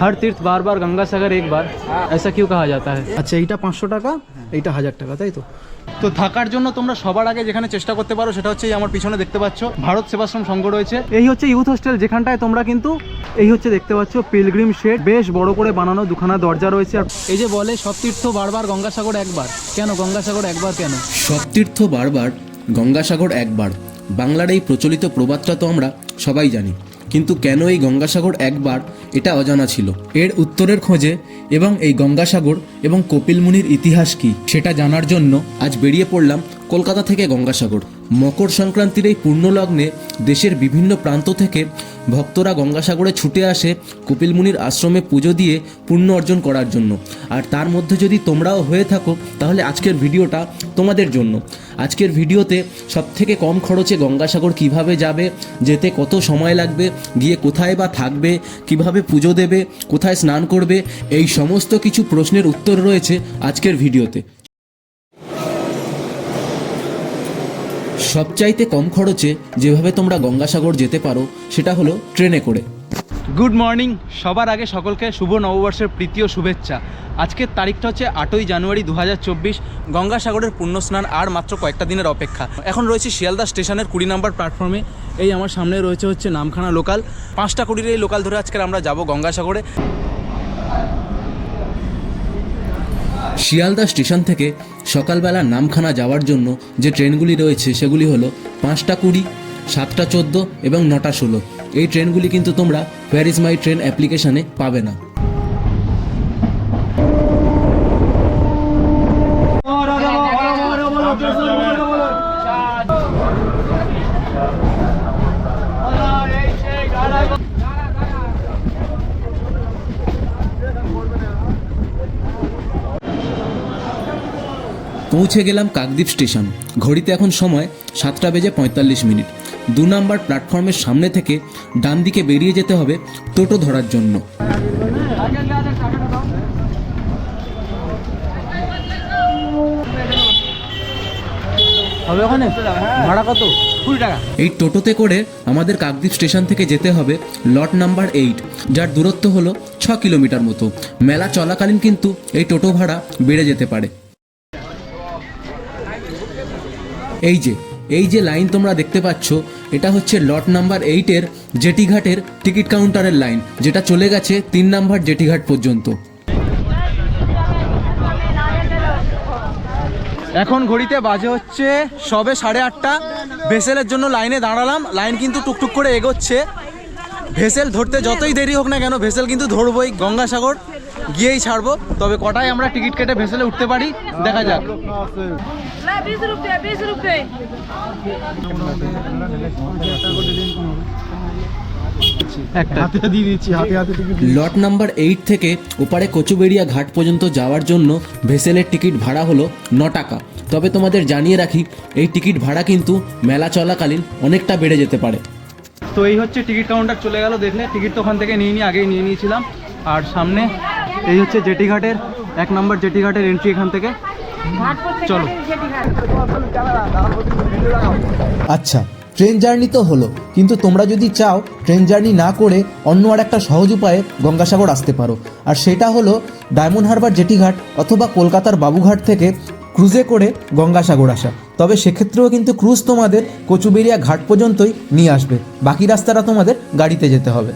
हर तीर्थ बार बार गंगा सागर एक बार, ऐसा क्यों कहा जाता है? আচ্ছা, এইটা 500 টাকা, এইটা 1000 টাকা, তাই তো? তো থাকার জন্য তোমরা সবার আগে যেখানে চেষ্টা করতে পারো সেটা হচ্ছে এই আমার পিছনে দেখতে পাচ্ছ ভারত সেবাশ্রম সংঘ রয়েছে। এই হচ্ছে ইউথ হোস্টেল, যেখানটায় তোমরা কিন্তু এই হচ্ছে দেখতে পাচ্ছ পিলগ্রিম শেড, বেশ বড় করে বানানো, দুখানা দরজা রয়েছে। আর এই যে বলে সব তীর্থ বারবার গঙ্গাসাগর একবার, কেন গঙ্গাসাগর একবার কেন? সব তীর্থ বারবার গঙ্গাসাগর একবার, বাংলার এই প্রচলিত প্রবাদটা তো আমরা সবাই জানি, কিন্তু কেন এই গঙ্গাসাগর একবার এটা অজানা ছিল। এর উত্তরের খোঁজে এবং এই গঙ্গাসাগর এবং কপিল মুনির ইতিহাস কি সেটা জানার জন্য আজ বেরিয়ে পড়লাম কলকাতা থেকে গঙ্গাসাগর। মকর সংক্রান্তির এই পূর্ণলগ্নে দেশের বিভিন্ন প্রান্ত থেকে ভক্তরা গঙ্গাসাগরে ছুটে আসে কপিল মুনির আশ্রমে পুজো দিয়ে পুণ্য অর্জন করার জন্য। আর তার মধ্যে যদি তোমরাও হয়ে থাকো তাহলে আজকের ভিডিওটা তোমাদের জন্য। আজকের ভিডিওতে সবথেকে কম খরচে গঙ্গাসাগর কিভাবে যাবে, যেতে কত সময় লাগবে, গিয়ে কোথায় বা থাকবে, কিভাবে পুজো দেবে, কোথায় স্নান করবে, এই সমস্ত কিছু প্রশ্নের উত্তর রয়েছে আজকের ভিডিওতে। সবচাইতে কম খরচে যেভাবে তোমরা গঙ্গাসাগর যেতে পারো সেটা হলো ট্রেনে করে। গুড মর্নিং, সবার আগে সকলকে শুভ নববর্ষের প্রীতি ও শুভেচ্ছা। আজকের তারিখটা হচ্ছে 8ই জানুয়ারি 2024। গঙ্গাসাগরের পুণ্যস্নান আর মাত্র কয়েকটা দিনের অপেক্ষা। এখন রয়েছে শিয়ালদা স্টেশনের 20 নম্বর প্ল্যাটফর্মে। এই আমার সামনে রয়েছে হচ্ছে নামখানা লোকাল, 5টা কুড়ির এই লোকাল ধরে আজকে আমরা যাব গঙ্গাসাগরে। শিয়ালদা স্টেশন থেকে সকালবেলা নামখানা যাওয়ার জন্য যে ট্রেনগুলি রয়েছে সেগুলি হলো 5টা 20, 7টা 14 এবং 9টা 16। এই ট্রেনগুলি কিন্তু তোমরা হোয়ার ইজ মাই ট্রেন অ্যাপ্লিকেশানে পাবে না। পৌঁছে গেলাম কাকদ্বীপ স্টেশন। ঘড়িতে এখন সময় 7:45। 2 নম্বর প্ল্যাটফর্মের সামনে থেকে ডান দিকে বেরিয়ে যেতে হবে টোটো ধরার জন্য। হবে ওখানে ভাড়া কত? 20 টাকা। এই টোটোতে করে আমাদের কাকদ্বীপ স্টেশন থেকে যেতে হবে লট নাম্বার 8, যার দূরত্ব হলো 6 কিলোমিটার মতো। মেলা চলাকালীন কিন্তু এই টোটো ভাড়া বেড়ে যেতে পারে। এই যে লাইন তোমরা দেখতে পাচ্ছ, এটা হচ্ছে লট নাম্বার 8-এর জেটিঘাটের টিকিট কাউন্টারের লাইন, যেটা চলে গেছে 3 নম্বর জেটিঘাট পর্যন্ত। এখন ঘড়িতে বাজে হচ্ছে সবে 8:30। ভেসেলের জন্য লাইনে দাঁড়ালাম, লাইন কিন্তু টুকটুক করে এগোচ্ছে। ভেসেল ধরতে যতই দেরি হোক না কেন, ভেসেল কিন্তু ধরবই, গঙ্গাসাগর গিয়েই ছাড়বো। তবে কটায় আমরা টিকিট কেটে ভেসেলে উঠতে পারি দেখা যাক। লট নাম্বার 8 থেকে ওপারে কচুবেড়িয়া ঘাট পর্যন্ত যাওয়ার জন্য ভেসেলের টিকিট ভাড়া হলো 9 টাকা। তবে তোমাদের জানিয়ে রাখি, এই টিকিট ভাড়া কিন্তু মেলা চলাকালীন অনেকটা বেড়ে যেতে পারে। তো এই হচ্ছে টিকিট কাউন্টার, চলে গেল দেখলে। টিকিট তো ওখান থেকে আগেই নিয়ে নিয়েছিলাম। আর সামনে এই হচ্ছে জেটিঘাটের 1 নম্বর জেটিঘাটের এন্ট্রি এখান থেকে। চলো। আচ্ছা, ট্রেন জার্নি তো হলো, কিন্তু তোমরা যদি চাও ট্রেন জার্নি না করে অন্য আর একটা সহজ উপায়ে গঙ্গাসাগর আসতে পারো। আর সেটা হলো ডায়মন্ড হারবার জেটিঘাট অথবা কলকাতার বাবুঘাট থেকে ক্রুজে করে গঙ্গাসাগর আসা। তবে সেক্ষেত্রেও কিন্তু ক্রুজ তোমাদের কচুবেড়িয়া ঘাট পর্যন্তই নিয়ে আসবে, বাকি রাস্তাটা তোমাদের গাড়িতে যেতে হবে।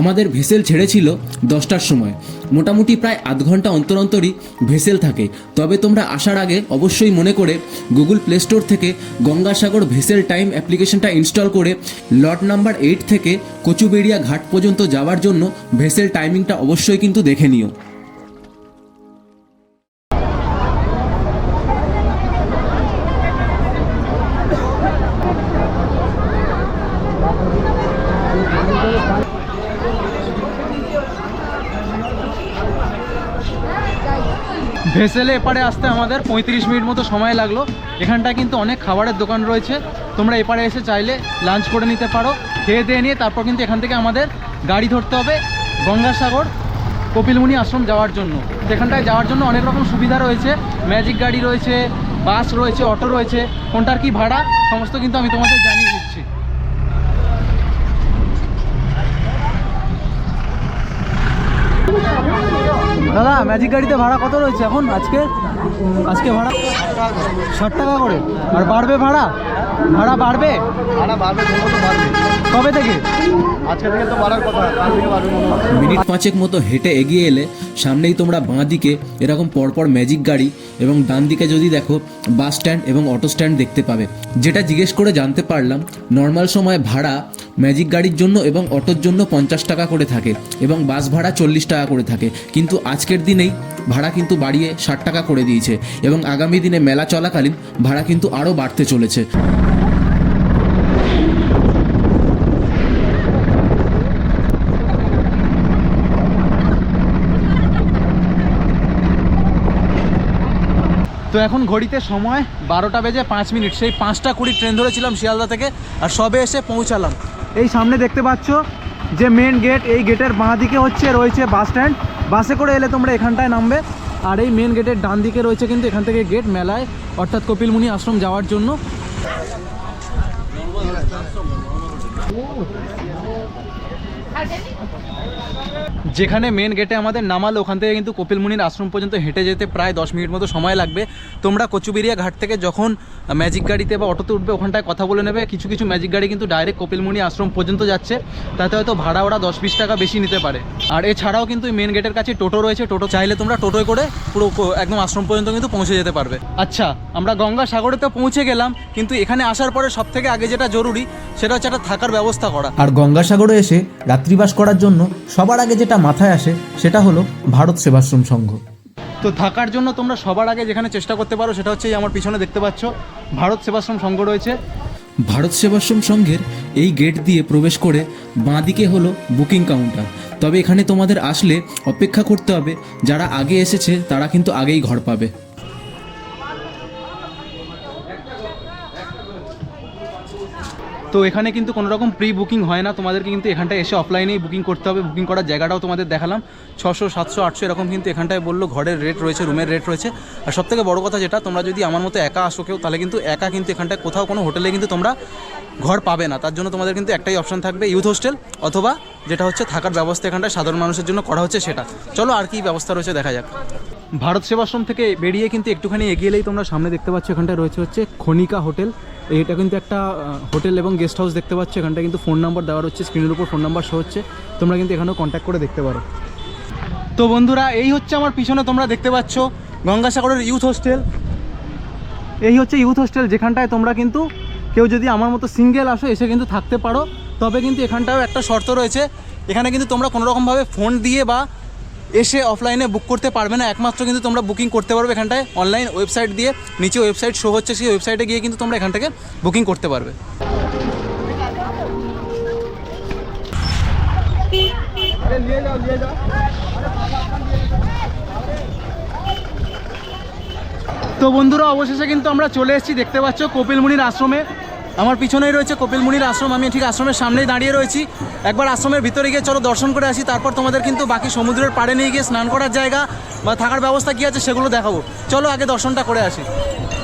আমাদের ভেসেল ছেড়েছিল 10টার সময়। মোটামুটি প্রায় আধ ঘন্টা অন্তর অন্তরই ভেসেল থাকে। তবে তোমরা আসার আগে অবশ্যই মনে করে গুগল প্লে স্টোর থেকে গঙ্গাসাগর ভেসেল টাইম অ্যাপ্লিকেশনটা ইনস্টল করে লট নাম্বার 8 থেকে কচুবেড়িয়া ঘাট পর্যন্ত যাওয়ার জন্য ভেসেল টাইমিংটা অবশ্যই কিন্তু দেখে নিও। ভেসেলে এপারে আসতে আমাদের 35 মিনিট মতো সময় লাগলো। এখানটায় কিন্তু অনেক খাবারের দোকান রয়েছে, তোমরা এপারে এসে চাইলে লাঞ্চ করে নিতে পারো। খেয়ে দিয়ে নিয়ে তারপর কিন্তু এখান থেকে আমাদের গাড়ি ধরতে হবে গঙ্গাসাগর কপিলমুনি আশ্রম যাওয়ার জন্য। সেখানটায় যাওয়ার জন্য অনেক রকম সুবিধা রয়েছে, ম্যাজিক গাড়ি রয়েছে, বাস রয়েছে, অটো রয়েছে। কোনটার কি ভাড়া সমস্ত কিন্তু আমি তোমাদের জানিয়ে দিচ্ছি। দাদা ম্যাজিক গাড়িতে ভাড়া কত রয়েছে এখন আজকে আজকে ভাড়া 60 টাকা করে। আর বাড়বে ভাড়া বাড়বে কবে থেকে? আজকে থেকে তো বাড়ার কথা, কাল থেকে বাড়বে মনে হয়। মিনিট 5 মতো হেঁটে এগিয়ে এলে সামনেই তোমরা বাঁ দিকে এরকম পরপর ম্যাজিক গাড়ি এবং ডান দিকে যদি দেখো বাস স্ট্যান্ড এবং অটো স্ট্যান্ড দেখতে পাবে। যেটা জিজ্ঞেস করে জানতে পারলাম নর্মাল সময় ভাড়া ম্যাজিক গাড়ির জন্য এবং অটোর জন্য 50 টাকা করে থাকে এবং বাস ভাড়া 40 টাকা করে থাকে, কিন্তু আজকের দিনেই ভাড়া কিন্তু বাড়িয়ে 60 টাকা করে দিয়েছে এবং আগামী দিনে মেলা চলাকালীন ভাড়া কিন্তু আরও বাড়তে চলেছে। তো এখন ঘড়িতে সময় 12টা বেজে 5 মিনিট। সেই 5টা 20 ট্রেন ধরেছিলাম শিয়ালদা থেকে, আর সবে এসে পৌঁছালাম। এই সামনে দেখতে পাচ্ছ যে মেন গেট, এই গেটের বাঁ দিকে রয়েছে বাস স্ট্যান্ড। বাসে করে এলে তোমরা এখানটায় নামবে, আর এই মেন গেটের ডান দিকে রয়েছে কিন্তু এখান থেকে গেট মেলায় অর্থাৎ কপিলমুনি আশ্রম যাওয়ার জন্য। যেখানে মেন গেটে আমাদের নামালো ওখান থেকে কিন্তু কপিলমুনির আশ্রম পর্যন্ত হেঁটে যেতে প্রায় 10 মিনিট মতো সময় লাগবে। তোমরা কচুবেরিয়া ঘাট থেকে যখন ম্যাজিক গাড়িতে বা অটোতে উঠবে ওখানটায় কথা বলে নেবে। কিছু কিছু ম্যাজিক গাড়ি কিন্তু ডাইরেক্ট কপিলমুনি আশ্রম পর্যন্ত যাচ্ছে, তাতে হয়তো ভাড়া ওরা 10-20 টাকা বেশি নিতে পারে। আর এছাড়াও কিন্তু মেন গেটের কাছে টোটো রয়েছে, টোটো চাইলে তোমরা টোটোয় করে পুরো একদম আশ্রম পর্যন্ত কিন্তু পৌঁছে যেতে পারবে। আচ্ছা, আমরা গঙ্গাসাগরেতে পৌঁছে গেলাম, কিন্তু এখানে আসার পরে সব থেকে আগে যেটা জরুরি সেটা হচ্ছে একটা থাকার ব্যবস্থা করা। আর গঙ্গাসাগরে এসে রাত্রিবাস করার জন্য সবার আগে যেটা মাথায় আসে সেটা হলো ভারত সেবাশ্রম সংঘ। তো থাকার জন্য তোমরা সবার আগে যেখানে চেষ্টা করতে পারো সেটা হচ্ছে এই আমার পিছনে দেখতে পাচ্ছ ভারত সেবাশ্রম সংঘ রয়েছে। ভারত সেবাশ্রম সংঘের এই গেট দিয়ে প্রবেশ করে বাঁ দিকে হলো বুকিং কাউন্টার। তবে এখানে তোমাদের আসলে অপেক্ষা করতে হবে, যারা আগে এসেছে তারা কিন্তু আগেই ঘর পাবে। তো এখানে কিন্তু কোনো রকম প্রি বুকিং হয় না, তোমাদেরকে কিন্তু এখানটায় এসে অফলাইনেই বুকিং করতে হবে। বুকিং করার জায়গাটাও তোমাদের দেখালাম, 600, 700, 800 এরকম কিন্তু এখানটায় বললো ঘরের রেট রয়েছে, রুমের রেট রয়েছে। আর সবথেকে বড় কথা যেটা, তোমরা যদি আমার মতো একা আসো কেউ, তাহলে কিন্তু একা কিন্তু এখানটায় কোথাও কোনো হোটেলে কিন্তু তোমরা ঘর পাবে না। তার জন্য তোমাদের কিন্তু একটাই অপশন থাকবে, ইউথ হোস্টেল, অথবা যেটা হচ্ছে থাকার ব্যবস্থা এখানটায় সাধারণ মানুষের জন্য করা হচ্ছে সেটা। চলো আর কি ব্যবস্থা রয়েছে দেখা যাক। ভারত সেবাশ্রম থেকে বেরিয়ে কিন্তু একটুখানি এগিয়ে এলেই তোমরা সামনে দেখতে পাচ্ছ এখানটায় রয়েছে হচ্ছে খনিকা হোটেল। এটা কিন্তু একটা হোটেল এবং গেস্ট হাউস দেখতে পাচ্ছ। এখানটা কিন্তু ফোন নাম্বার দেওয়া হচ্ছে, স্ক্রিনের উপর ফোন নাম্বার শো হচ্ছে, তোমরা কিন্তু এখানেও কন্ট্যাক্ট করে দেখতে পারো। তো বন্ধুরা, এই হচ্ছে আমার পিছনে তোমরা দেখতে পাচ্ছ গঙ্গাসাগরের ইউথ হোস্টেল। এই হচ্ছে ইউথ হোস্টেল, যেখানটায় তোমরা কিন্তু কেউ যদি আমার মতো সিঙ্গেল আসো এসে কিন্তু থাকতে পারো। তবে কিন্তু এখানটাও একটা শর্ত রয়েছে, এখানে কিন্তু তোমরা কোনোরকমভাবে ফোন দিয়ে বা এসে অফলাইনে বুক করতে পারবে না। একমাত্র কিন্তু তোমরা বুকিং করতে পারবে এখানটায় অনলাইন ওয়েবসাইট দিয়ে। নিচে ওয়েবসাইট শো হচ্ছে, সেই ওয়েবসাইটে গিয়ে কিন্তু তোমরা এখান থেকে বুকিং করতে পারবে। তো বন্ধুরা, অবশেষে কিন্তু আমরা চলে এসেছি, দেখতে পাচ্ছ কপিলমুনির আশ্রমে। আমার পিছনেই রয়েছে কপিলমুনির আশ্রম, আমি ঠিক আশ্রমের সামনেই দাঁড়িয়ে রয়েছি। একবার আশ্রমের ভিতরে গিয়ে চলো দর্শন করে আসি, তারপর তোমাদের কিন্তু বাকি সমুদ্রের পাড়ে নিয়ে গিয়ে স্নান করার জায়গা বা থাকার ব্যবস্থা কী আছে সেগুলো দেখাবো। চলো আগে দর্শনটা করে আসি।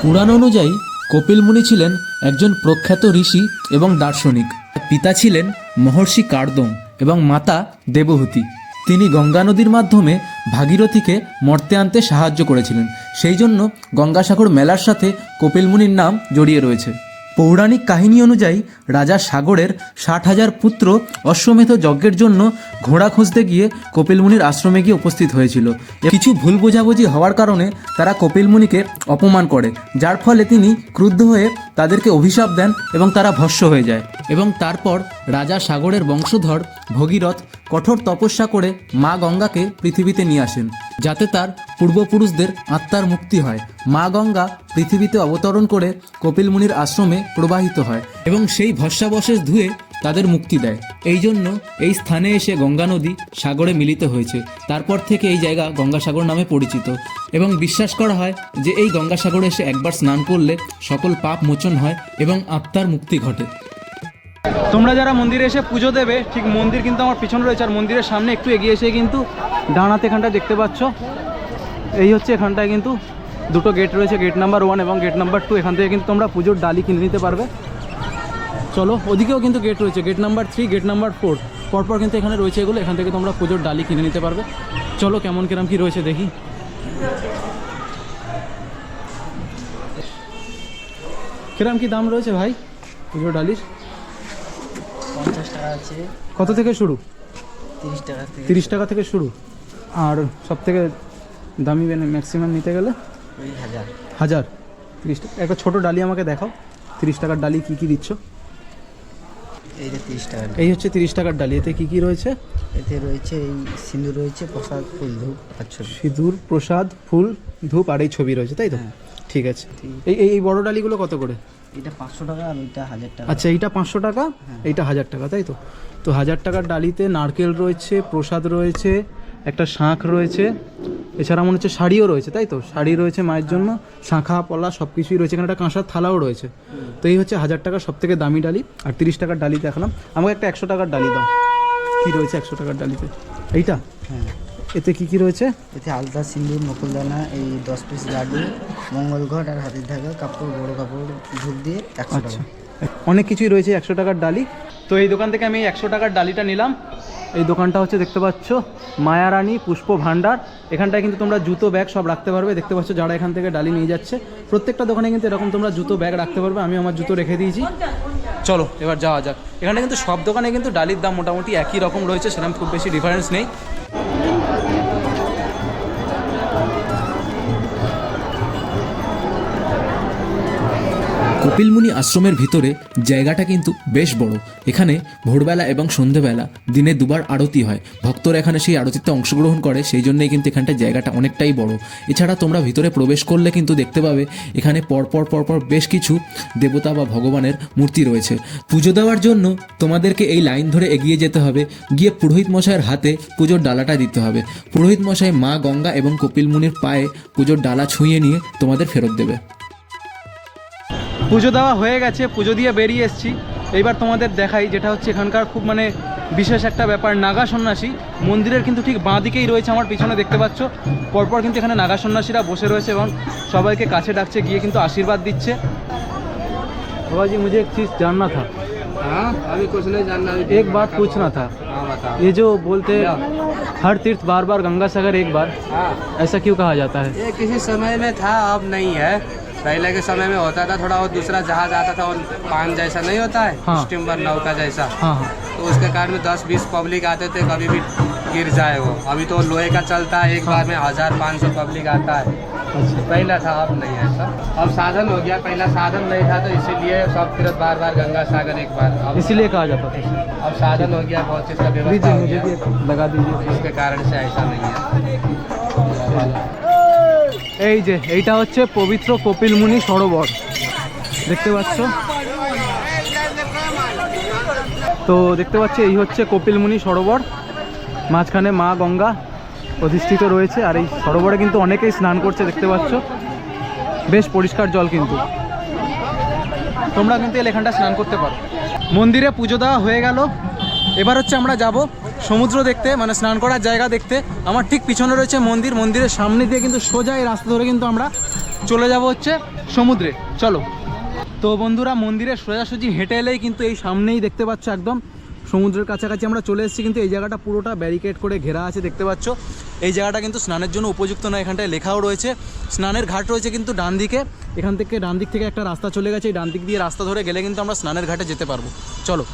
পুরাণ অনুযায়ী কপিল মুনি ছিলেন একজন প্রখ্যাত ঋষি এবং দার্শনিক। পিতা ছিলেন মহর্ষি কার্দম এবং মাতা দেবহূতি। তিনি গঙ্গা নদীর মাধ্যমে ভাগীরথীকে মর্তে আনতে সাহায্য করেছিলেন। সেই জন্য গঙ্গাসাগর মেলার সাথে কপিল মুনির নাম জড়িয়ে রয়েছে। পৌরাণিক কাহিনী অনুযায়ী রাজা সাগরের 60,000 পুত্র অশ্বমেধ যজ্ঞের জন্য ঘোড়া খুঁজতে গিয়ে কপিল মুনির আশ্রমে গিয়ে উপস্থিত হয়েছিল। কিছু ভুল বোঝাবুঝি হওয়ার কারণে তারা কপিল মুনিকে অপমান করে, যার ফলে তিনি ক্রুদ্ধ হয়ে তাদেরকে অভিশাপ দেন এবং তারা ভস্ম হয়ে যায়। এবং তারপর রাজা সাগরের বংশধর ভগীরথ কঠোর তপস্যা করে মা গঙ্গাকে পৃথিবীতে নিয়ে আসেন, যাতে তার পূর্বপুরুষদের আত্মার মুক্তি হয়। মা গঙ্গা পৃথিবীতে অবতরণ করে কপিল মুনির আশ্রমে প্রবাহিত হয় এবং সেই ভস্মাবশেষ ধুয়ে তাদের মুক্তি দেয়। এই জন্য এই স্থানে এসে গঙ্গা নদী সাগরে মিলিত হয়েছে। তারপর থেকে এই জায়গা গঙ্গাসাগর নামে পরিচিত এবং বিশ্বাস করা হয় যে এই গঙ্গাসাগরে এসে একবার স্নান করলে সকল পাপ মোচন হয় এবং আত্মার মুক্তি ঘটে। তোমরা যারা মন্দিরে এসে পুজো দেবে, ঠিক মন্দির কিন্তু আমার পিছনে রয়েছে, আর মন্দিরের সামনে একটু এগিয়ে এসে কিন্তু ডানাতে এখানটায় দেখতে পাচ্ছ, এই হচ্ছে এখানটায় কিন্তু দুটো গেট রয়েছে, গেট নাম্বার 1 এবং গেট নাম্বার 2। এখান থেকে কিন্তু তোমরা পুজোর ডালি কিনে নিতে পারবে। চলো, ওদিকেও কিন্তু গেট রয়েছে, গেট নাম্বার 3, গেট নাম্বার 4। পরপর কিন্তু এখানে রয়েছে এগুলো, এখান থেকে তোমরা পুজোর ডালি কিনে নিতে পারবে। চলো কেমন কিরম কি রয়েছে দেখি। কিরম কি দাম রয়েছে ভাই পুজোর ডালির? 50 টাকা আছে, কত থেকে শুরু? 30 টাকা থেকে 30 টাকা থেকে শুরু। আর সব থেকে দামি ম্যাক্সিমাম নিতে গেলে ওই 1000। 1000। 30 টাকা। একটা ছোটো ডালি আমাকে দেখাও, 30 টাকার ডালি কী কী দিচ্ছ? এই যে 30 টাকা, এই হচ্ছে 30 টাকার ডালি। এতে কী কী রয়েছে? এতে রয়েছে এই সিঁদুর রয়েছে, প্রসাদ, ফুল, ধূপ আর ছবি। সিঁদুর, প্রসাদ, ফুল, ধূপ আর এই ছবি রয়েছে, তাই তো? হ্যাঁ। ঠিক আছে। এই এই এই বড় ডালিগুলো কত করে? এটা 500 টাকা আর ওইটা 1000 টাকা। আচ্ছা, এইটা 500 টাকা, এইটা 1000 টাকা, তাই তো? তো 1000 টাকার ডালিতে নারকেল রয়েছে, প্রসাদ রয়েছে, একটা শাঁখ রয়েছে, এছাড়া মনে হচ্ছে শাড়িও রয়েছে, তাই তো? শাড়ি রয়েছে মায়ের জন্য, শাঁখা পলা সব কিছুই রয়েছে। এখানে একটা কাঁসার থালাও রয়েছে। তো এই হচ্ছে 1000 টাকার সব থেকে দামি ডালি। আর 30 টাকার ডালি দেখালাম। আমাকে একটা 100 টাকার ডালি দাও। কী রয়েছে 100 টাকার ডালিতে? এইটা? হ্যাঁ। এতে কি কি রয়েছে? এতে আলতা, সিঁদুর, নকুলদানা, এই 10 পিস লাড্ডু, মঙ্গল ঘট আর হাতির ধাগা, কাপড়, বড় কাপড়, ধূপ দিয়ে 100 টাকা। আচ্ছা, অনেক কিছুই রয়েছে 100 টাকার ডালি। তো এই দোকান থেকে আমি এই 100 টাকার ডালিটা নিলাম। এই দোকানটা হচ্ছে দেখতে পাচ্ছ মায়ারানী পুষ্প ভাণ্ডার। এখানটায় কিন্তু তোমরা জুতো ব্যাগ সব রাখতে পারবে। দেখতে পাচ্ছ যারা এখান থেকে ডালি নিয়ে যাচ্ছে প্রত্যেকটা দোকানে কিন্তু এরকম তোমরা জুতো ব্যাগ রাখতে পারবে। আমি আমার জুতো রেখে দিয়েছি। চলো এবার যাওয়া যাক। এখানে কিন্তু সব দোকানে কিন্তু ডালির দাম মোটামুটি একই রকম রয়েছে, সেরকম খুব বেশি ডিফারেন্স নেই। কপিলমুনি আশ্রমের ভিতরে জায়গাটা কিন্তু বেশ বড়। এখানে ভোরবেলা এবং সন্ধেবেলা দিনে দুবার আরতি হয়। ভক্তরা এখানে সেই আরতিতে অংশগ্রহণ করে, সেই জন্যই কিন্তু এখানটা জায়গাটা অনেকটাই বড়। এছাড়া তোমরা ভিতরে প্রবেশ করলে কিন্তু দেখতে পাবে এখানে পরপর বেশ কিছু দেবতা বা ভগবানের মূর্তি রয়েছে। পুজো দেওয়ার জন্য তোমাদেরকে এই লাইন ধরে এগিয়ে যেতে হবে, গিয়ে পুরোহিত মশাইয়ের হাতে পুজোর ডালাটা দিতে হবে। পুরোহিত মশাই মা গঙ্গা এবং কপিলমুনির পায়ে পুজোর ডালা ছুঁয়ে নিয়ে তোমাদের ফেরত দেবে। পুজো দেওয়া হয়ে গেছে, পুজো দিয়ে বেরিয়ে এসেছি। এইবার তোমাদের দেখাই যেটা হচ্ছে এখানকার খুব বিশেষ একটা ব্যাপার, নাগা সন্ন্যাসী। মন্দিরের কিন্তু ঠিক বাঁ দিকেই রয়েছে, আমার পিছনে দেখতে পাচ্ছ। পরপর কিন্তু এখানে নাগা সন্ন্যাসীরা বসে রয়েছে এবং সবাইকে কাছে ডাকছে, গিয়ে কিন্তু আশীর্বাদ দিচ্ছে। বাবাজি मुझे एक चीज़ जानना था। हाँ, अभी कुछ नहीं जानना। एक बात पूछना था। हाँ बताओ। ये जो बोलते हैं हर तीर्थ बार बार गंगा सागर एक बार, हाँ, ऐसा क्यों कहा जाता है? ये किसी समय में था, अब नहीं है। पहले के समय में होता था थोड़ा, वो दूसरा जहाज आता था, वो पान जैसा नहीं होता है, हाँ। स्टीमर नौका जैसा, हाँ हाँ। तो उसके कारण में 10-20 पब्लिक आते थे, कभी भी गिर जाए वो। अभी तो लोहे का चलता है, एक बार में 1500 पब्लिक आता है। अच्छा, पहला था, अब नहीं है सब। अब साधन हो गया, पहला साधन नहीं था तो इसीलिए सब तीर्थ बार बार गंगा सागर एक बार। अब इसीलिए कहा जाता था। अब साधन हो गया, बहुत चीज़ का व्यवस्था दीजिए, हो मुझे गया, भी एक लगा दीजिए। इसके कारण से ऐसा नहीं है। এই যে এইটা হচ্ছে পবিত্র কপিলমুনি সরোবর, দেখতে পাচ্ছ। তো দেখতে পাচ্ছ এই হচ্ছে কপিলমুনি সরোবর, মাঝখানে মা গঙ্গা অধিষ্ঠিত রয়েছে। আর এই সরোবরে কিন্তু অনেকেই স্নান করছে, দেখতে পাচ্ছ। বেশ পরিষ্কার জল, কিন্তু তোমরা কিন্তু এখানটা স্নান করতে পারো। মন্দিরে পুজো দেওয়া হয়ে গেল। এবার হচ্ছে আমরা যাব সমুদ্র দেখতে, স্নান করার জায়গা দেখতে। আমার ঠিক পিছনে রয়েছে মন্দির, মন্দিরের সামনে দিয়ে কিন্তু সোজা এই রাস্তা ধরে কিন্তু আমরা চলে যাব হচ্ছে সমুদ্রে। চলো। তো বন্ধুরা, মন্দিরের সোজাসুজি হেঁটে এলেই কিন্তু এই সামনেই দেখতে পাচ্ছ একদম সমুদ্রের কাছাকাছি আমরা চলে এসেছি। কিন্তু এই জায়গাটা পুরোটা ব্যারিকেড করে ঘেরা আছে, দেখতে পাচ্ছ। এই জায়গাটা কিন্তু স্নানের জন্য উপযুক্ত না। এখানটায় লেখাও রয়েছে স্নানের ঘাট রয়েছে কিন্তু ডান দিকে। এখান থেকে ডান দিক থেকে একটা রাস্তা চলে গেছে, এই ডান দিক দিয়ে রাস্তা ধরে গেলে কিন্তু আমরা স্নানের ঘাটে যেতে পারবো। চলো।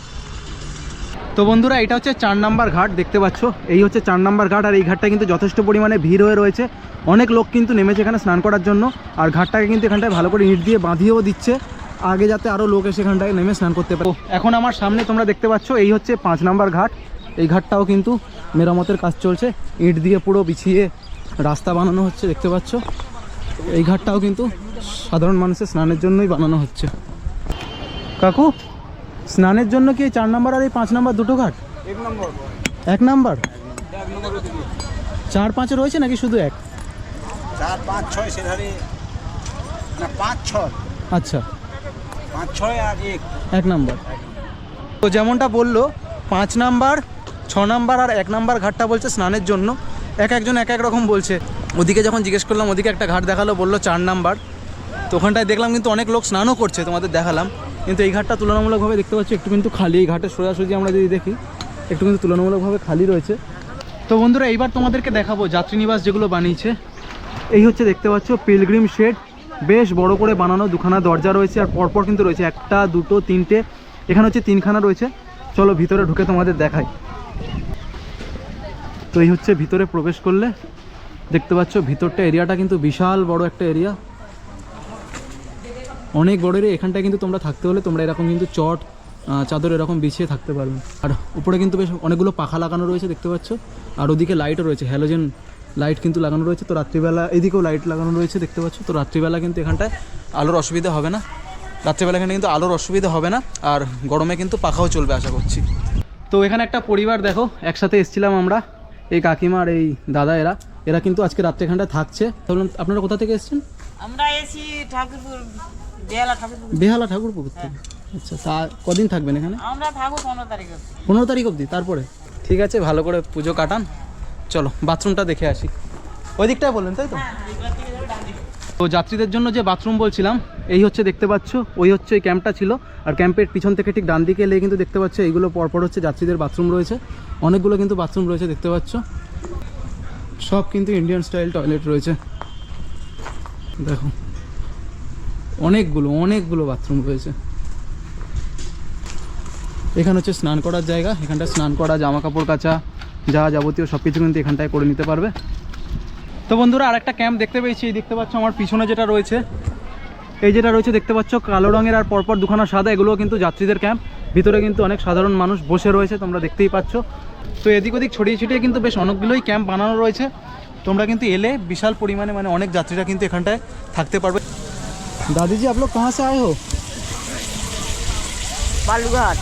তো বন্ধুরা, এটা হচ্ছে 4 নাম্বার ঘাট, দেখতে পাচ্ছ। এই হচ্ছে 4 নাম্বার ঘাট। আর এই ঘাটটা কিন্তু যথেষ্ট পরিমাণে ভিড় হয়ে রয়েছে, অনেক লোক কিন্তু নেমেছে এখানে স্নান করার জন্য। আর ঘাটটাকে কিন্তু এখানটায় ভালো করে ইট দিয়ে বাঁধিয়েও দিচ্ছে, আগে যাতে আরও লোক এসে এখানটায় নেমে স্নান করতে পারে। এখন আমার সামনে তোমরা দেখতে পাচ্ছ এই হচ্ছে 5 নাম্বার ঘাট। এই ঘাটটাও কিন্তু মেরামতের কাজ চলছে, ইট দিয়ে পুরো বিছিয়ে রাস্তা বানানো হচ্ছে, দেখতে পাচ্ছ। এই ঘাটটাও কিন্তু সাধারণ মানুষের স্নানের জন্যই বানানো হচ্ছে। কাকু, স্নানের জন্য কি 4 নাম্বার আর এই 5 নাম্বার দুটো ঘাট? 1 নাম্বার 4-5 রয়েছে নাকি শুধু 1? 4-5-6 সেধারে না, 5-6। আচ্ছা, 5-6 আর 1 নাম্বার। তো যেমনটা বললো 5 নাম্বার, 6 নাম্বার আর 1 নাম্বার ঘাটটা বলছে স্নানের জন্য। একজন এক রকম বলছে। ওদিকে যখন জিজ্ঞেস করলাম, ওদিকে একটা ঘাট দেখালো, বললো 4 নাম্বার। তো ওখানটায় দেখলাম কিন্তু অনেক লোক স্নানও করছে, তোমাদের দেখালাম। কিন্তু এই ঘাটটা তুলনামূলকভাবে দেখতে পাচ্ছি একটু কিন্তু খালি। এই ঘাটের সোজাসুজি আমরা যদি দেখি একটু কিন্তু তুলনামূলকভাবে খালি রয়েছে। তো বন্ধুরা এইবার তোমাদেরকে দেখাবো যাত্রী নিবাস যেগুলো বানিয়েছে। এই হচ্ছে দেখতে পাচ্ছ পিলগ্রিম শেড, বেশ বড় করে বানানো, দুখানা দরজা রয়েছে আর পরপর কিন্তু রয়েছে 1, 2, 3টে, এখানে হচ্ছে 3খানা রয়েছে। চলো ভিতরে ঢুকে তোমাদের দেখাই। তো এই হচ্ছে ভিতরে প্রবেশ করলে দেখতে পাচ্ছ ভিতরটা এরিয়াটা কিন্তু বিশাল বড় একটা এরিয়া, অনেক বড় এরিয়া। এখানটায় কিন্তু তোমরা থাকতে হলে তোমরা এরকম কিন্তু চট চাদর এরকম বিছিয়ে থাকতে পারবে। আর উপরে কিন্তু বেশ অনেকগুলো পাখা লাগানো রয়েছে দেখতে পাচ্ছ, আর ওদিকে লাইটও রয়েছে, হ্যালোজেন লাইট কিন্তু লাগানো রয়েছে। তো রাত্রিবেলা এদিকেও লাইট লাগানো রয়েছে দেখতে পাচ্ছ। তো রাত্রিবেলা কিন্তু এখানটায় আলোর অসুবিধা হবে না, রাত্রিবেলা এখানে কিন্তু আলোর অসুবিধা হবে না, আর গরমে কিন্তু পাখাও চলবে আশা করছি। তো এখানে একটা পরিবার দেখো একসাথে এসেছিলাম আমরা, এই কাকিমা আর এই দাদা, এরা কিন্তু আজকে রাত্রে এখানটায় থাকছে। ধরুন আপনারা কোথা থেকে এসেছেন? আমরা এসি ঠাকুরপুর, বেহালা ঠাকুরপুকুর থেকে। আচ্ছা, তা কদিন থাকবেন এখানে? আমরা থাকবো 15 তারিখ। 15 তারিখ অবধি? তারপরে ঠিক আছে, ভালো করে পুজো কাটান। চলো বাথরুমটা দেখে আসি। ওই দিকটায় বললেন তাই তো? তো যাত্রীদের জন্য যে বাথরুম বলছিলাম, এই হচ্ছে দেখতে পাচ্ছ, ওই হচ্ছে এই ক্যাম্পটা ছিল, আর ক্যাম্পের পিছন থেকে ঠিক ডান দিকে এলে কিন্তু দেখতে পাচ্ছ এইগুলো পরপর হচ্ছে যাত্রীদের বাথরুম রয়েছে। অনেকগুলো কিন্তু বাথরুম রয়েছে দেখতে পাচ্ছ, সব কিন্তু ইন্ডিয়ান স্টাইল টয়লেট রয়েছে। দেখো অনেকগুলো বাথরুম রয়েছে। এখানে হচ্ছে স্নান করার জায়গা, এখানটায় স্নান করা, জামা কাপড় কাচা, যা যাবতীয় সব কিছু কিন্তু এখানটায় করে নিতে পারবে। তো বন্ধুরা আরেকটা ক্যাম্প দেখতে পেয়েছি, এই দেখতে পাচ্ছ আমার পিছনে যেটা রয়েছে, এই যেটা রয়েছে দেখতে পাচ্ছ কালো রঙের আর পরপর দুখানা সাদা, এগুলো কিন্তু যাত্রীদের ক্যাম্প। ভিতরে কিন্তু অনেক সাধারণ মানুষ বসে রয়েছে, তোমরা দেখতেই পাচ্ছ। তো এদিক ওদিক ছড়িয়ে ছিটিয়ে কিন্তু বেশ অনেকগুলোই ক্যাম্প বানানো রয়েছে। তোমরা কিন্তু এলে বিশাল পরিমাণে মানে অনেক যাত্রীরা কিন্তু এখানটায় থাকতে পারবে। দাদিজি आप लोग कहाँ से आए हो? বালুঘাট।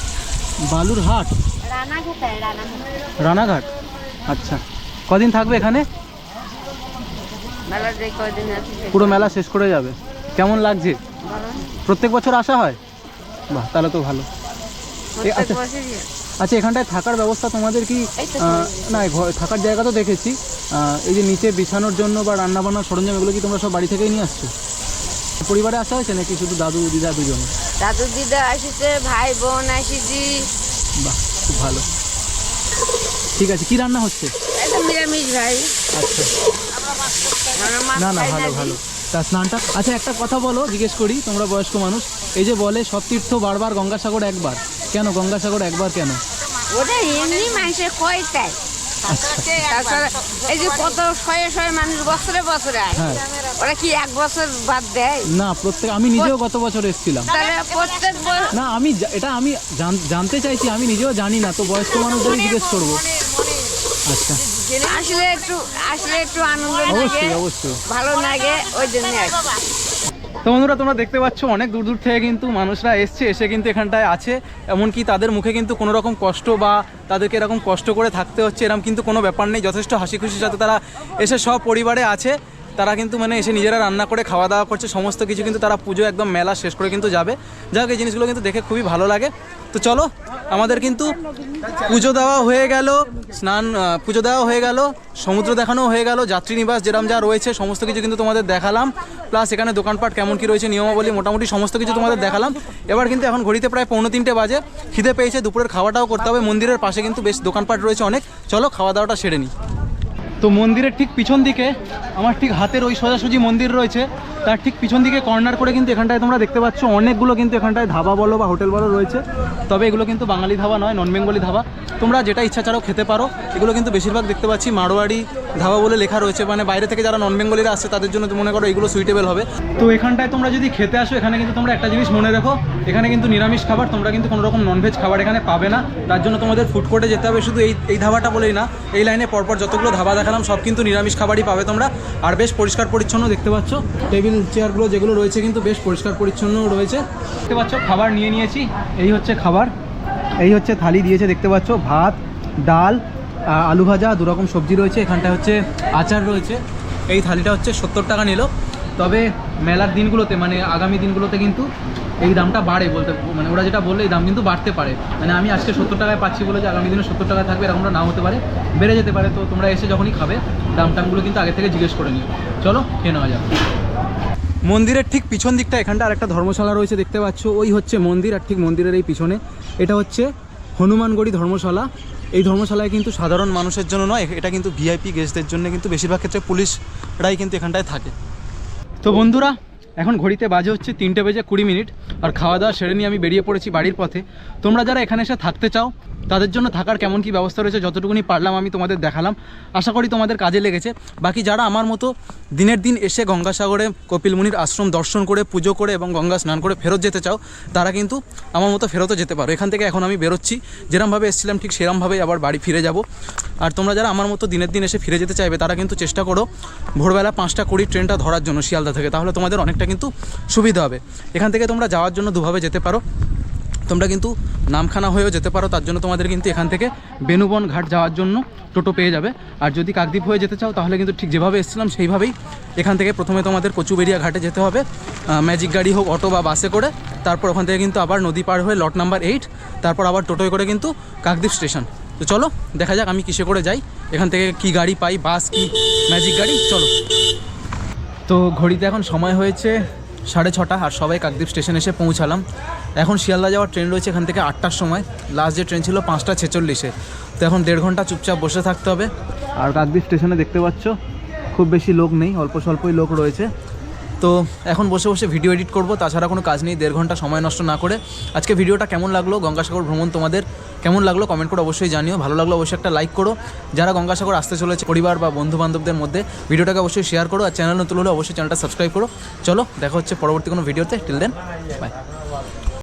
বালুরহাট, রানাঘাট। আচ্ছা, কদিন থাকবে এখানে? মেলা যে কয়দিন আছে পুরো মেলা শেষ করে যাবে। কেমন লাগছে? প্রত্যেক বছর আসা হয়? বাহ, তাহলে তো ভালো। আচ্ছা আচ্ছা, এখানটায় থাকার ব্যবস্থা তোমাদের কি? না, থাকার জায়গা তো দেখেছি, এই যে নিচে বিছানোর জন্য বা রান্নাবান্নার সরঞ্জাম এগুলো কি তোমরা সব বাড়ি থেকেই নিয়ে আসছো? পরিবারে আসা হয়েছে নাকি শুধু দাদু দিদা দুজন? দাদু দিদা আসিছে, ভাই বোন আসিছি। বাহ, খুব ভালো। ঠিক আছে, কি রান্না হচ্ছে? এটা নিরামিষ ভাই। আচ্ছা, আমরা মাছ না খাই ভালো জি। ভালো। তা স্নানটা, আচ্ছা একটা কথা বলো, জিজ্ঞেস করি, তোমরা বয়স্ক মানুষ, এই যে বলে সব তীর্থ বারবার গঙ্গাসাগর একবার, কেন গঙ্গাসাগর একবার কেন? ওটা এমনি মানুষের কয়টাই। তাছাড়া এই যে কত শয়ে মানুষ বছরে আয়, হ্যাঁ। ওরা কি এক বছর বাদ দেয়? না, আমি নিজেও গত বছর এসেছিলাম। তাহলে প্রত্যেক না, এটা আমি জানতে চাইছি, আমি নিজেও জানি না, তো বয়স্ক মানুষদের জিজ্ঞেস করবো। আচ্ছা, আসলে একটু আনন্দ লাগে, অবশ্যই অবশ্যই। ভালো লাগে, ওই জন্য তো বন্ধুরা তোমরা দেখতে পাচ্ছ অনেক দূর দূর থেকে কিন্তু মানুষরা এসে কিন্তু এখানটায় আছে। এমনকি তাদের মুখে কিন্তু কোনো রকম কষ্ট বা তাদেরকে এরকম কষ্ট করে থাকতে হচ্ছে এরকম কিন্তু কোনো ব্যাপার নেই। যথেষ্ট হাসি খুশির সাথে তারা এসে সব পরিবারে আছে, তারা কিন্তু মানে এসে নিজেরা রান্না করে খাওয়া দাওয়া করছে, সমস্ত কিছু কিন্তু তারা পুজো একদম মেলা শেষ করে কিন্তু যাবে। যাক, এই জিনিসগুলো কিন্তু দেখে খুবই ভালো লাগে। তো চলো, আমাদের কিন্তু পুজো দেওয়া হয়ে গেল, পুজো দেওয়া হয়ে গেল, সমুদ্র দেখানো হয়ে গেল, যাত্রী নিবাস যেরকম যা রয়েছে সমস্ত কিছু কিন্তু তোমাদের দেখালাম, প্লাস এখানে দোকানপাট কেমন কী রয়েছে, নিয়মাবলী মোটামুটি সমস্ত কিছু তোমাদের দেখালাম। এবার কিন্তু এখন ঘড়িতে প্রায় 2:45 বাজে, খিদে পেয়েছে, দুপুরের খাওয়াটাও করতে হবে। মন্দিরের পাশে কিন্তু বেশ দোকানপাট রয়েছে অনেক, চলো খাওয়া দাওয়াটা সেরে নিই। তো মন্দিরের ঠিক পিছন দিকে আমার ঠিক হাতের ওই সোজাসুজি মন্দির রয়েছে, তার ঠিক পিছন দিকে কর্নার করে কিন্তু এখানটায় তোমরা দেখতে পাচ্ছ অনেকগুলো কিন্তু এখানটায় ধাবা বলো বা হোটেল বলো রয়েছে। তবে এগুলো কিন্তু বাঙালি ধাবা নয়, নন বেঙ্গলি ধাবা, তোমরা যেটা ইচ্ছা ছাড়াও খেতে পারো। এগুলো কিন্তু বেশিরভাগ দেখতে পাচ্ছি মারোয়াড়ি ধাবা বলে লেখা রয়েছে, মানে বাইরে থেকে যারা নন বেঙ্গলিরা আসছে তাদের জন্য মনে করো এগুলো সুইটেবল হবে। তো এখানটায় তোমরা যদি খেতে আসো, এখানে কিন্তু তোমরা একটা জিনিস মনে রাখো, এখানে কিন্তু নিরামিষ খাবার, তোমরা কিন্তু কোনো রকম ননভেজ খাবার এখানে পাবে না। তার জন্য তোমাদের ফুড কোর্টে যেতে হবে। শুধু এই ধাবাটা বলেই না, এই লাইনে পরপর যতগুলো ধাবা দেখালাম সব কিন্তু নিরামিষ খাবারই পাবে তোমরা। আর বেশ পরিষ্কার পরিচ্ছন্ন দেখতে পাচ্ছ, টেবিল চেয়ারগুলো যেগুলো রয়েছে কিন্তু বেশ পরিষ্কার পরিচ্ছন্ন রয়েছে দেখতে পাচ্ছ। খাবার নিয়েছি, এই হচ্ছে খাবার, এই হচ্ছে থালি দিয়েছে দেখতে পাচ্ছ, ভাত, ডাল, আলু ভাজা, 2 রকম সবজি রয়েছে, এখানটায় হচ্ছে আচার রয়েছে। এই থালিটা হচ্ছে 70 টাকা নিল। তবে মেলার দিনগুলোতে মানে আগামী দিনগুলোতে কিন্তু এই দামটা বাড়ে, মানে ওরা যেটা বললে এই দাম কিন্তু বাড়তে পারে। মানে আমি আজকে 70 টাকায় পাচ্ছি বলে যে আগামী দিনে 70 টাকায় থাকবে এরকমটা নাও হতে পারে, বেড়ে যেতে পারে। তো তোমরা এসে যখনই খাবে দামটামগুলো কিন্তু আগে থেকে জিজ্ঞেস করে নিও। চলো খেয়ে নেওয়া যাবে। মন্দিরের ঠিক পিছন দিকটা এখানটা আরেকটা ধর্মশালা রয়েছে দেখতে পাচ্ছ, ওই হচ্ছে মন্দির। আর ঠিক মন্দিরের এই পিছনে এটা হচ্ছে হনুমানগড়ি ধর্মশালা। এই ধর্মশালায় কিন্তু সাধারণ মানুষের জন্য নয়, এটা কিন্তু ভিআইপি গেস্টদের জন্য, কিন্তু বেশিরভাগ ক্ষেত্রে পুলিশরাই কিন্তু এখানটায় থাকে। তো বন্ধুরা, এখন ঘড়িতে বাজে হচ্ছে 3:20 আর খাওয়া দাওয়া সেরে নিয়ে আমি বেরিয়ে পড়েছি বাড়ির পথে। তোমরা যারা এখানে এসে থাকতে চাও তাদের জন্য থাকার কেমন কি ব্যবস্থা রয়েছে যতটুকুনি পারলাম আমি তোমাদের দেখালাম, আশা করি তোমাদের কাজে লেগেছে। বাকি যারা আমার মতো দিনের দিন এসে গঙ্গাসাগরে কপিল মুনির আশ্রম দর্শন করে, পুজো করে এবং গঙ্গা স্নান করে ফেরত যেতে চাও, তারা কিন্তু আমার মতো ফেরতও যেতে পারো। এখান থেকে এখন আমি বেরোচ্ছি, যেরমভাবে এসেছিলাম ঠিক সেরমভাবেই আবার বাড়ি ফিরে যাব। আর তোমরা যারা আমার মতো দিনের দিন এসে ফিরে যেতে চাইবে তারা কিন্তু চেষ্টা করো ভোরবেলা 5:20 ট্রেনটা ধরার জন্য শিয়ালদা থেকে, তাহলে তোমাদের অনেকটা কিন্তু সুবিধা হবে। এখান থেকে তোমরা যাওয়ার জন্য দুভাবে যেতে পারো, তোমরা কিন্তু নামখানা হয়েও যেতে পারো, তার জন্য তোমাদের কিন্তু এখান থেকে বেনুবন ঘাট যাওয়ার জন্য টোটো পেয়ে যাবে। আর যদি কাকদ্বীপ হয়ে যেতে চাও তাহলে কিন্তু ঠিক যেভাবে এসেছিলাম সেইভাবেই এখান থেকে প্রথমে তোমাদের কচুবেড়িয়া ঘাটে যেতে হবে, ম্যাজিক গাড়ি হোক, অটো বা বাসে করে, তারপর ওখান থেকে কিন্তু আবার নদী পার হয়ে লট নাম্বার 8, তারপর আবার টোটোয় করে কিন্তু কাকদ্বীপ স্টেশন। তো চলো দেখা যাক আমি কিসে করে যাই, এখান থেকে কি গাড়ি পাই, বাস কি ম্যাজিক গাড়ি, চলো। তো ঘড়িতে এখন সময় হয়েছে 6:30 আর সবাই কাকদ্বীপ স্টেশন এসে পৌঁছালাম। এখন শিয়ালদা যাওয়ার ট্রেন রয়েছে এখান থেকে 8টার সময়, লাস্ট যে ট্রেন ছিল 5:46। তো এখন 1.5 ঘন্টা চুপচাপ বসে থাকতে হবে। আর কাকদ্বীপ স্টেশনে দেখতে পাচ্ছ খুব বেশি লোক নেই, অল্প স্বল্পই লোক রয়েছে। তো এখন বসে বসে ভিডিও এডিট করব, তাছাড়া কোনো কাজ নেই। 1.5 ঘন্টা সময় নষ্ট না করে আজকে ভিডিওটা কেমন লাগলো, গঙ্গাসাগর ভ্রমণ তোমাদের কেমন লাগলো কমেন্ট করে অবশ্যই জানিও। ভালো লাগলো অবশ্যই একটা লাইক করো। যারা গঙ্গাসাগর আসতে চলেছে পরিবার বা বন্ধু বান্ধবদের মধ্যে ভিডিওটাকে অবশ্যই শেয়ার করো। আর চ্যানেল নতুন হলে অবশ্যই চ্যানেলটা সাবস্ক্রাইব করো। চলো দেখা হচ্ছে পরবর্তী কোনো ভিডিওতে। Till then by.